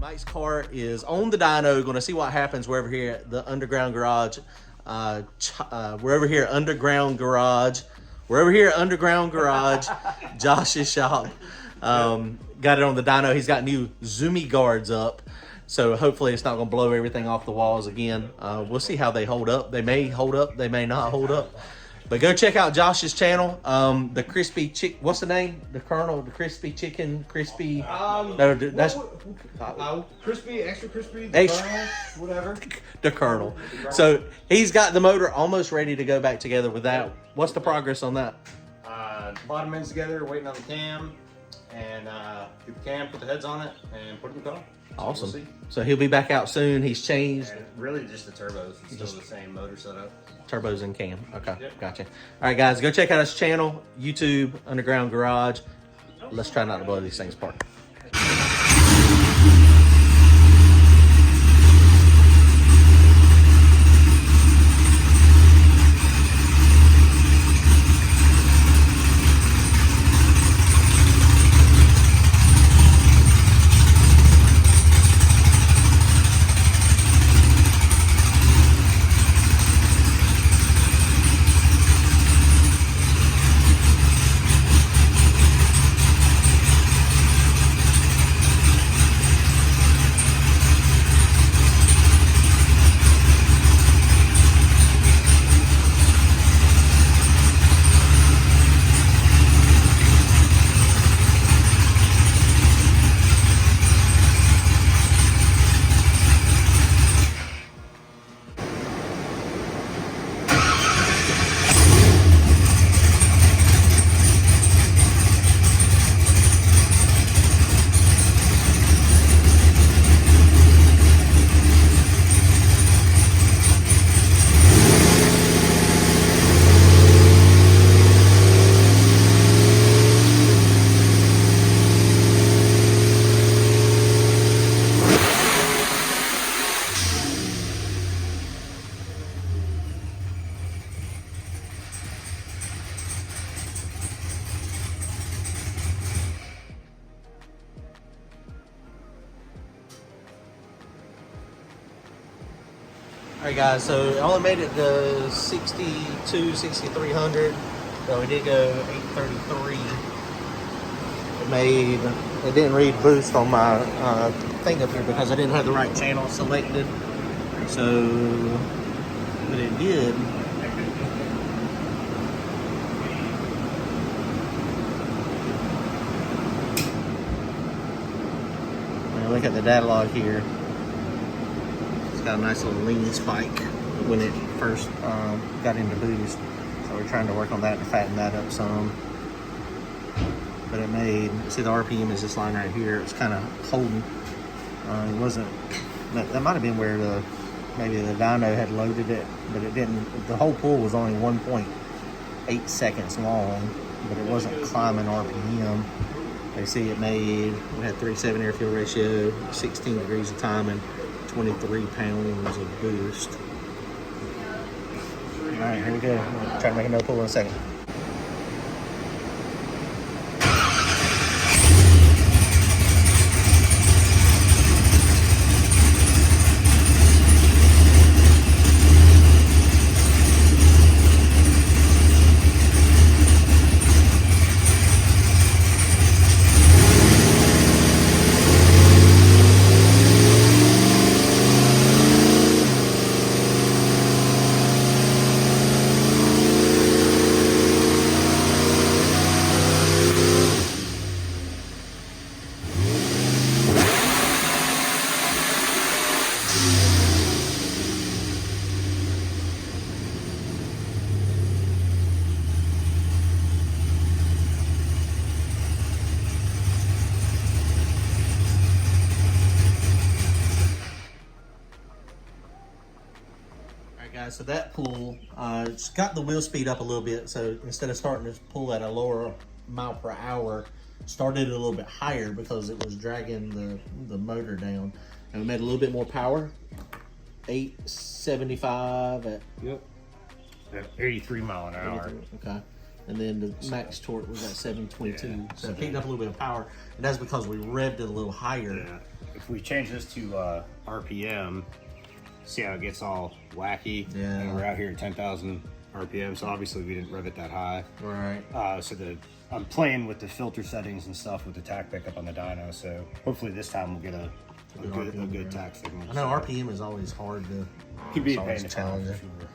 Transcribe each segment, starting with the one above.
Mike's car is on the dyno. Going to see what happens. We're over here at the underground garage. We're over here underground garage. Josh's shop. Got it on the dyno. He's got new zoomy guards up. So hopefully it's not going to blow everything off the walls again. We'll see how they hold up. They may hold up. They may not hold up. But go check out Josh's channel. The crispy chick. What's the name? The Colonel. The crispy chicken. Crispy. No, that's crispy, extra crispy. Extra, Colonel, whatever. The Colonel. So he's got the motor almost ready to go back together with that. What's the progress on that? Bottom ends together, waiting on the cam, and get the cam, put the heads on it, and put it in the car. Awesome. So, we'll so he'll be back out soon. He's changed. and really just the turbos. It's still the same motor setup. Turbos and cam. Okay, Yep. Gotcha. All right, guys, go check out his channel, YouTube, Underground Garage. Let's try not to blow these things apart. All right, guys, so I only made it to 62, 6300. So we did go 833. It didn't read boost on my thing up here because I didn't have the right channel selected. So, but it did. Now look at the data log here. Got a nice little lean spike when it first got into boost, so we're trying to work on that to fatten that up some. But it made, see the RPM is this line right here. It's kind of holding. It wasn't. That might have been where maybe the dyno had loaded it, but it didn't. The whole pull was only 1.8 seconds long, but it wasn't climbing RPM. They see it made. We had 3.7 air fuel ratio, 16 degrees of timing. 23 pounds of boost. All right, here we go. I'll try to make another pull in a second. Guys, so that pull, it's got the wheel speed up a little bit. So instead of starting to pull at a lower mile per hour, started a little bit higher because it was dragging the motor down. And we made a little bit more power. 875 at Yep. At 83 mile an hour. Okay. and then the max torque was at 722. Yeah, So it picked up a little bit of power, and that's because we revved it a little higher. Yeah. If we change this to RPM, see how it gets all wacky? Yeah. And we're out here at 10,000 RPM, so obviously we didn't rev it that high. Right. I'm playing with the filter settings and stuff with the tack pickup on the dyno, so hopefully this time we'll get a good tack signal. I know RPM is always hard to. Could be It's a pain always in the challenging. for sure.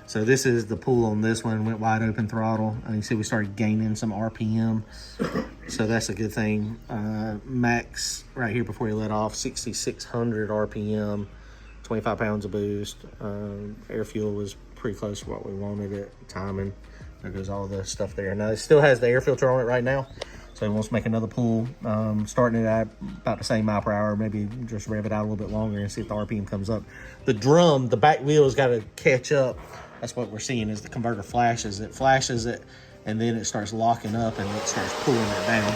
So this is the pull on this one, went wide open throttle. And you see we started gaining some RPM. So that's a good thing. Max right here before you let off, 6,600 RPM, 25 pounds of boost. Air fuel was pretty close to what we wanted at timing. There goes all the stuff there. Now it still has the air filter on it right now. So he wants to make another pull, starting it at about the same mile per hour, maybe just rev it out a little bit longer and see if the RPM comes up. The drum, the back wheel's got to catch up. That's what we're seeing is the converter flashes. It flashes it, and then it starts locking up and it starts pulling it down.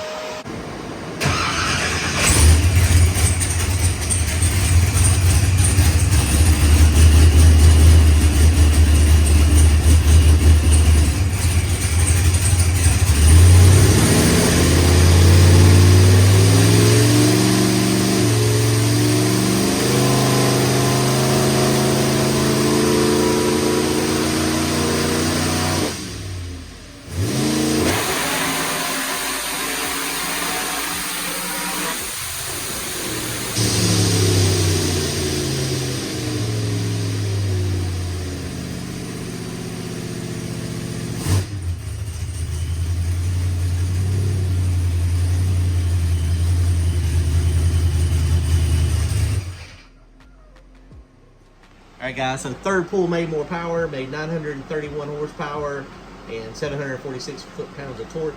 All right, guys, so third pull made more power, made 931 horsepower and 746 foot-pounds of torque.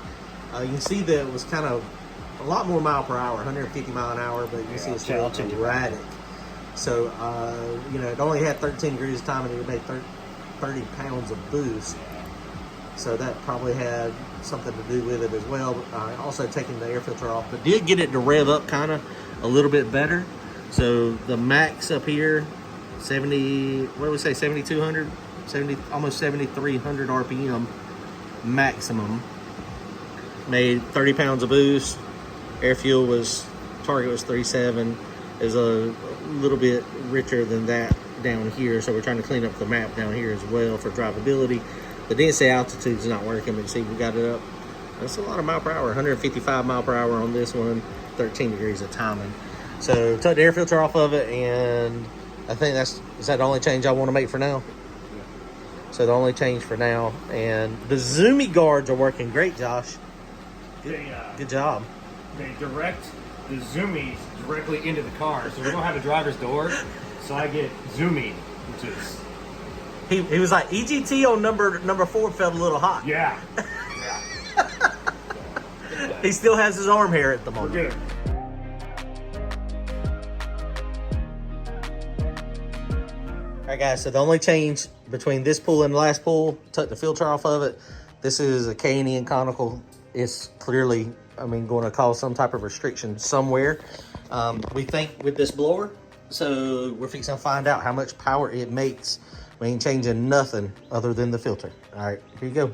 You can see that it was kind of a lot more mile per hour, 150 mile an hour, but you can see it's still erratic. So, you know, it only had 13 degrees of time and it made 30 pounds of boost. So that probably had something to do with it as well. Also taking the air filter off, but did get it to rev up kind of a little bit better. So the max up here, 70, what do we say, 7,200, 70, almost 7,300 RPM maximum. Made 30 pounds of boost. Air fuel was, target was 3.7. Is a little bit richer than that down here. So we're trying to clean up the map down here as well for drivability. The density altitude is not working, but you see we got it up. That's a lot of mile per hour, 155 mile per hour on this one, 13 degrees of timing. So took the air filter off of it, and I think is that the only change I want to make for now? Yeah. So the only change for now. And the Zoomy guards are working great, Josh. Good job. They direct the zoomies directly into the car, so we don't have a driver's door. So I get zoomy, which is he was like EGT on number 4 felt a little hot. yeah. He still has his arm hair at the moment. Good. All right, guys, so the only change between this pull and the last pull, took the filter off of it. This is a K&N conical. It's clearly, I mean, going to cause some type of restriction somewhere. We think with this blower, so we're fixing to find out how much power it makes. We ain't changing nothing other than the filter. All right, here you go.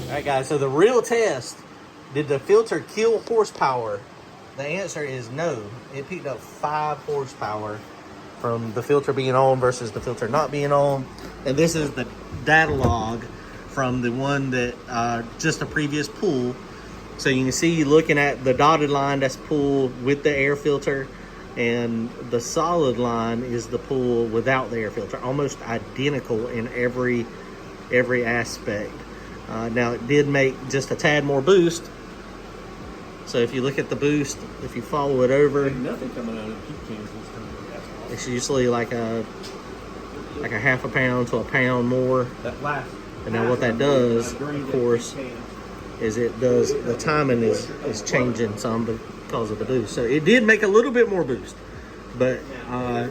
All right, guys, so the real test, did the filter kill horsepower? The answer is no. It picked up 5 horsepower from the filter being on versus the filter not being on. And this is the data log from the one that just a previous pull. So you can see, looking at the dotted line, that's pulled with the air filter. and the solid line is the pool without the air filter, almost identical in every aspect. Now it did make just a tad more boost. So if you look at the boost, if you follow it over, nothing coming out of the heat cans this time. it's usually like a half a pound to a pound more. That last. And now what that does, of course, is the timing is changing some because of the boost. So it did make a little bit more boost, but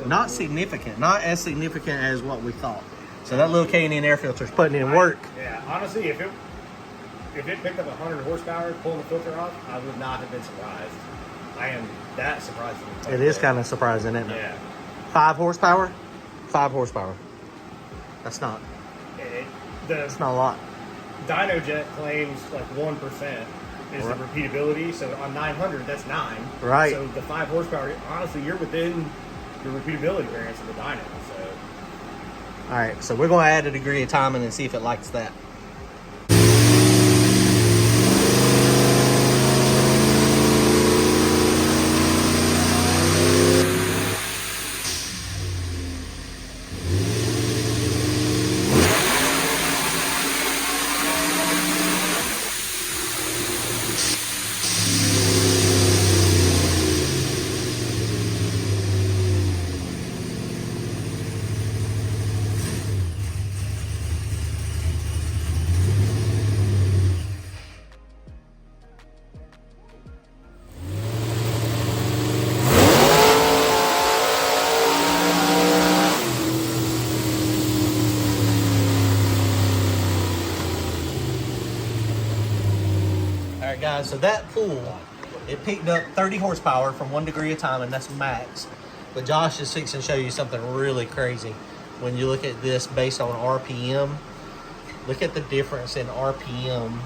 not significant, not as significant as what we thought. So that little K&N air filter is putting in work. Yeah, honestly, if it picked up 100 horsepower pulling the filter off, I would not have been surprised. I am that surprised. It is kind of surprising, isn't it? Yeah. 5 horsepower? 5 horsepower. That's not a lot. Dyno Jet claims like 1% is the repeatability. So on 900, that's 9. Right. So the 5 horsepower, honestly, you're within your repeatability variance of the Dyno. So. All right, so we're going to add a degree of timing and see if it likes that. Guys, so that pool, it picked up 30 horsepower from 1 degree of timing, that's max. But Josh is fixing to show you something really crazy. When you look at this based on RPM, look at the difference in RPM.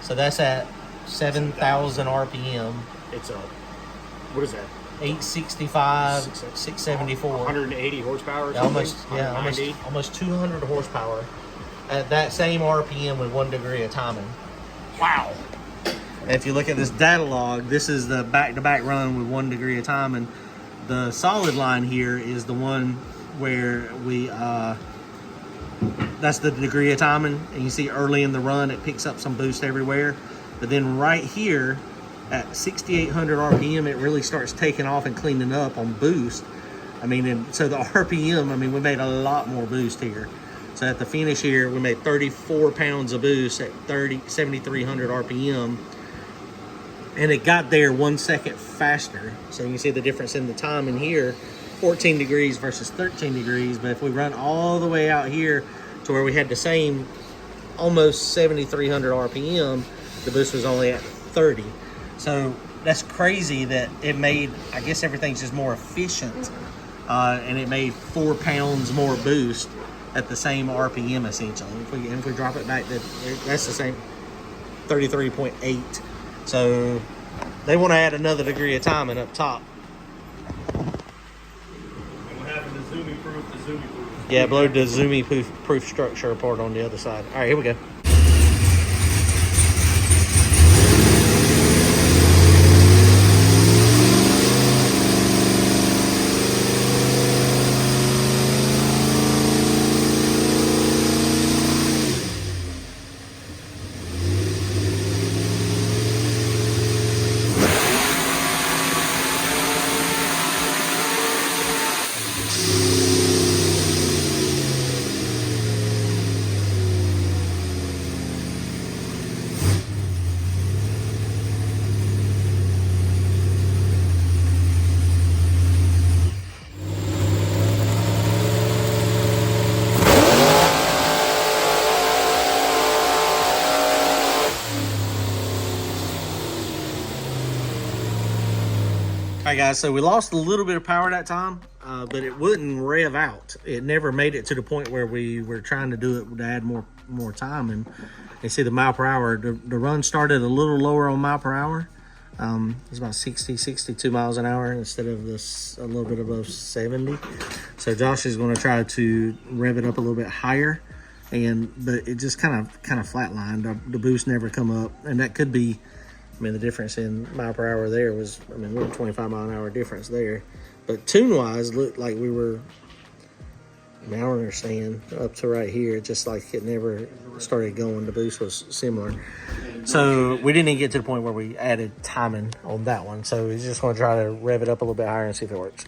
So that's at 7,000 RPM. It's what is that? 865, 674. 180 horsepower or something? Almost 200 horsepower at that same RPM with 1 degree of timing. Wow. And if you look at this data log, this is the back-to-back run with 1 degree of timing. The solid line here is the one where we, that's the degree of timing. And you see early in the run, it picks up some boost everywhere. But then right here at 6,800 RPM, it really starts taking off and cleaning up on boost. I mean, and so the RPM, I mean, we made a lot more boost here. So at the finish here, we made 34 pounds of boost at 7,300 RPM. And it got there 1 second faster. So you can see the difference in the time in here, 14 degrees versus 13 degrees. But if we run all the way out here to where we had the same almost 7,300 RPM, the boost was only at 30. So that's crazy that it made, I guess everything's just more efficient. And it made 4 pounds more boost at the same RPM essentially. If we drop it back, that's the same 33.8. So they want to add another degree of timing up top. And what happened to Zoomy proof to Zoomy proof? Yeah, blow the Zoomy proof structure apart on the other side. All right, here we go. All right, guys, so we lost a little bit of power that time, but it wouldn't rev out. It never made it to the point where we were trying to do it to add more time. And you see the mile per hour, the run started a little lower on mile per hour. It's about 60, 62 miles an hour instead of this a little bit above 70. So Josh is going to try to rev it up a little bit higher, but it just kind of flatlined. The boost never come up, and that could be I mean, the difference in mile per hour there was, I mean, we were 25 mile an hour difference there. But tune-wise, looked like we were, I mean, I don't understand, up to right here, just like it never started going. The boost was similar. So we didn't even get to the point where we added timing on that one. So we're just going to try to rev it up a little bit higher and see if it works.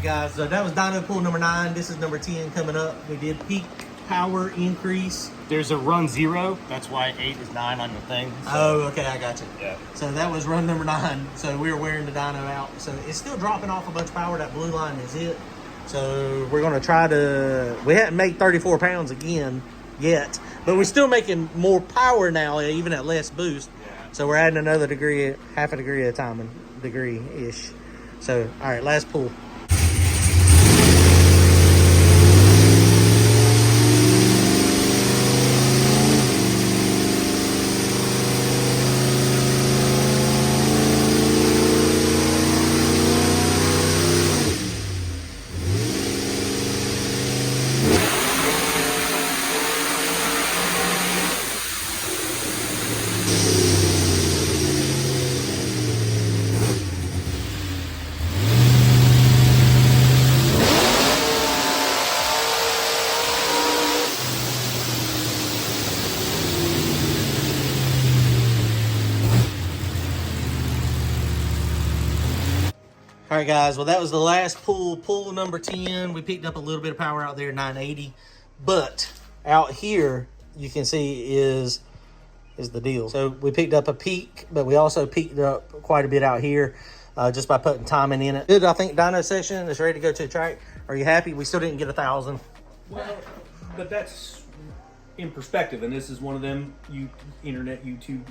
Guys, so that was dyno pool number 9. This is number 10 coming up. We did peak power increase. There's a run 0. That's why 8 is 9 on the thing. So. Oh, okay, I got you. Yeah. So that was run number 9. So we were wearing the dyno out. So it's still dropping off a bunch of power. That blue line is it. So we're going to try to, we hadn't made 34 pounds again yet, but we're still making more power now, even at less boost. Yeah. So we're adding another degree, half a degree at a time, degree-ish. So, all right, last pull. All right, guys, well, that was the last pull number 10. We picked up a little bit of power out there, 980. But out here, you can see is the deal. So we picked up a peak, but we also peaked up quite a bit out here just by putting timing in it. Good, I think, dyno session is ready to go to the track. Are you happy? We still didn't get 1,000. Well, but that's in perspective, and this is one of them internet YouTube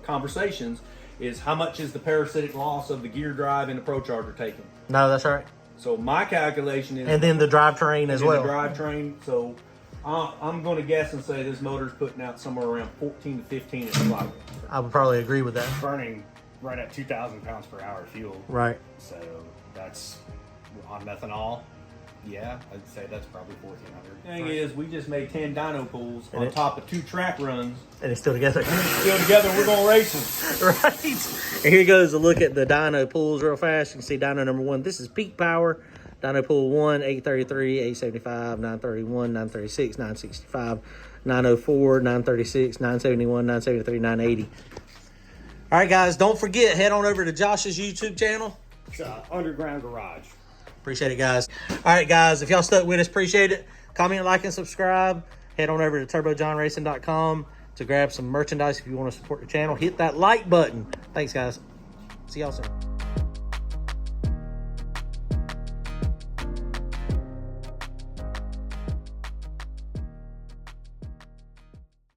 conversations. Is how much is the parasitic loss of the gear drive and the Pro Charger taking? No, that's right. So my calculation is, and then the drivetrain as well. The drivetrain. So I'm going to guess and say this motor's putting out somewhere around 14 to 15 at throttle. I would probably agree with that. Burning right at 2,000 pounds per hour fuel. Right. So that's on methanol. Yeah, I'd say that's probably 1,400. Thing is, we just made 10 dyno pools on top of 2 track runs. And it's still together. Still together, we're going racing. Right. And here goes a look at the dyno pools real fast. You can see dyno number 1. This is peak power. Dyno pool 1, 833, 875, 931, 936, 965, 904, 936, 971, 973, 980. All right, guys, don't forget, head on over to Josh's YouTube channel. It's Underground Garage. Appreciate it, guys. All right, guys, if y'all stuck with us, appreciate it. Comment, like, and subscribe. Head on over to turbojohnracing.com to grab some merchandise if you want to support the channel. Hit that like button. Thanks, guys. See y'all soon.